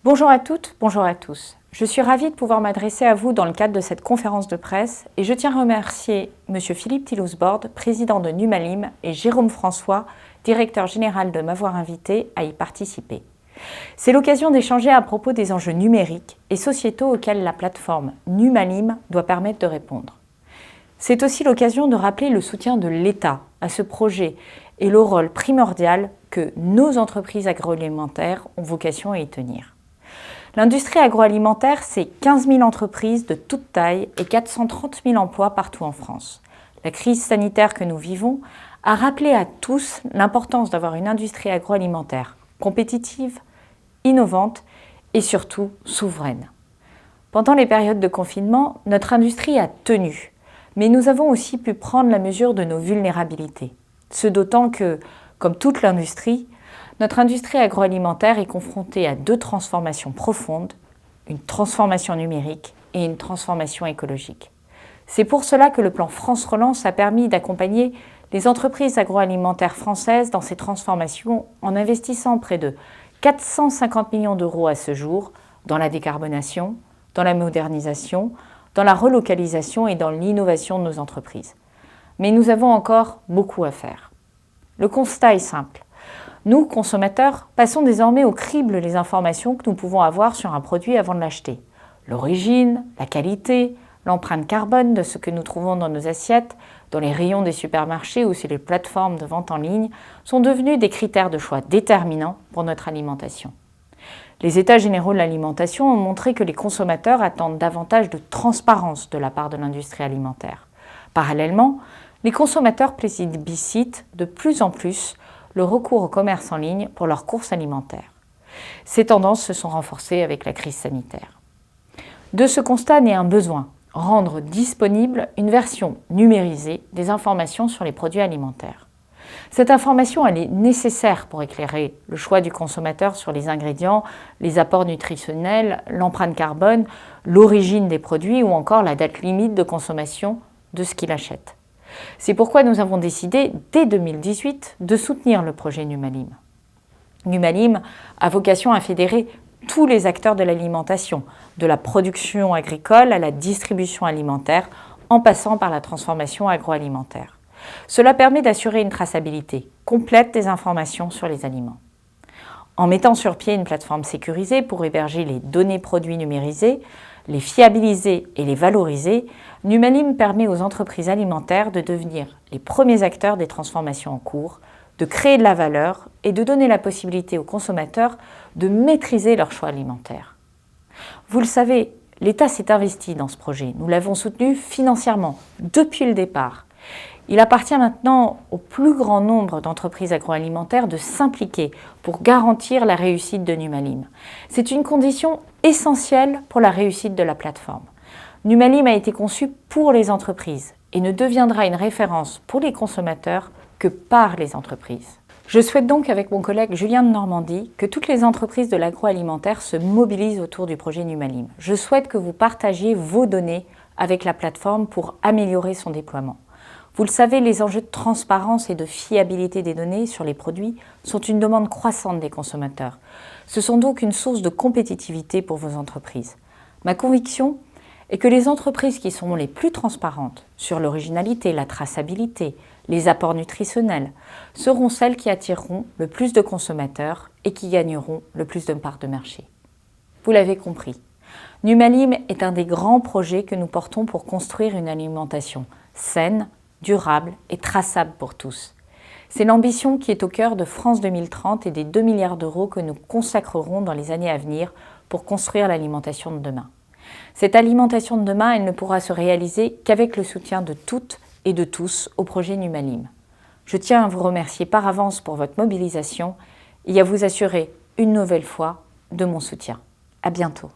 Bonjour à toutes, bonjour à tous. Je suis ravie de pouvoir m'adresser à vous dans le cadre de cette conférence de presse et je tiens à remercier M. Philippe Thilousbord, président de Numalim, et Jérôme François, directeur général, de m'avoir invité à y participer. C'est l'occasion d'échanger à propos des enjeux numériques et sociétaux auxquels la plateforme Numalim doit permettre de répondre. C'est aussi l'occasion de rappeler le soutien de l'État à ce projet et le rôle primordial que nos entreprises agroalimentaires ont vocation à y tenir. L'industrie agroalimentaire, c'est 15 000 entreprises de toute taille et 430 000 emplois partout en France. La crise sanitaire que nous vivons a rappelé à tous l'importance d'avoir une industrie agroalimentaire compétitive, innovante et surtout souveraine. Pendant les périodes de confinement, notre industrie a tenu, mais nous avons aussi pu prendre la mesure de nos vulnérabilités. Ce d'autant que, comme toute l'industrie, notre industrie agroalimentaire est confrontée à deux transformations profondes, une transformation numérique et une transformation écologique. C'est pour cela que le plan France Relance a permis d'accompagner les entreprises agroalimentaires françaises dans ces transformations en investissant près de 450 millions d'euros à ce jour dans la décarbonation, dans la modernisation, dans la relocalisation et dans l'innovation de nos entreprises. Mais nous avons encore beaucoup à faire. Le constat est simple. Nous, consommateurs, passons désormais au crible les informations que nous pouvons avoir sur un produit avant de l'acheter. L'origine, la qualité, l'empreinte carbone de ce que nous trouvons dans nos assiettes, dans les rayons des supermarchés ou sur les plateformes de vente en ligne, sont devenus des critères de choix déterminants pour notre alimentation. Les États généraux de l'alimentation ont montré que les consommateurs attendent davantage de transparence de la part de l'industrie alimentaire. Parallèlement, les consommateurs plébiscitent de plus en plus le recours au commerce en ligne pour leurs courses alimentaires. Ces tendances se sont renforcées avec la crise sanitaire. De ce constat naît un besoin, rendre disponible une version numérisée des informations sur les produits alimentaires. Cette information, elle est nécessaire pour éclairer le choix du consommateur sur les ingrédients, les apports nutritionnels, l'empreinte carbone, l'origine des produits ou encore la date limite de consommation de ce qu'il achète. C'est pourquoi nous avons décidé, dès 2018, de soutenir le projet Numalim. Numalim a vocation à fédérer tous les acteurs de l'alimentation, de la production agricole à la distribution alimentaire, en passant par la transformation agroalimentaire. Cela permet d'assurer une traçabilité complète des informations sur les aliments. En mettant sur pied une plateforme sécurisée pour héberger les données produits numérisées, les fiabiliser et les valoriser, Numalim permet aux entreprises alimentaires de devenir les premiers acteurs des transformations en cours, de créer de la valeur et de donner la possibilité aux consommateurs de maîtriser leur choix alimentaire. Vous le savez, l'État s'est investi dans ce projet. Nous l'avons soutenu financièrement depuis le départ. Il appartient maintenant au plus grand nombre d'entreprises agroalimentaires de s'impliquer pour garantir la réussite de Numalim. C'est une condition essentielle pour la réussite de la plateforme. Numalim a été conçu pour les entreprises et ne deviendra une référence pour les consommateurs que par les entreprises. Je souhaite donc, avec mon collègue Julien de Normandie, que toutes les entreprises de l'agroalimentaire se mobilisent autour du projet Numalim. Je souhaite que vous partagiez vos données avec la plateforme pour améliorer son déploiement. Vous le savez, les enjeux de transparence et de fiabilité des données sur les produits sont une demande croissante des consommateurs. Ce sont donc une source de compétitivité pour vos entreprises. Ma conviction est que les entreprises qui seront les plus transparentes sur l'originalité, la traçabilité, les apports nutritionnels, seront celles qui attireront le plus de consommateurs et qui gagneront le plus de parts de marché. Vous l'avez compris, Numalim est un des grands projets que nous portons pour construire une alimentation saine, durable et traçable pour tous. C'est l'ambition qui est au cœur de France 2030 et des 2 milliards d'euros que nous consacrerons dans les années à venir pour construire l'alimentation de demain. Cette alimentation de demain, elle ne pourra se réaliser qu'avec le soutien de toutes et de tous au projet Numalim. Je tiens à vous remercier par avance pour votre mobilisation et à vous assurer une nouvelle fois de mon soutien. À bientôt.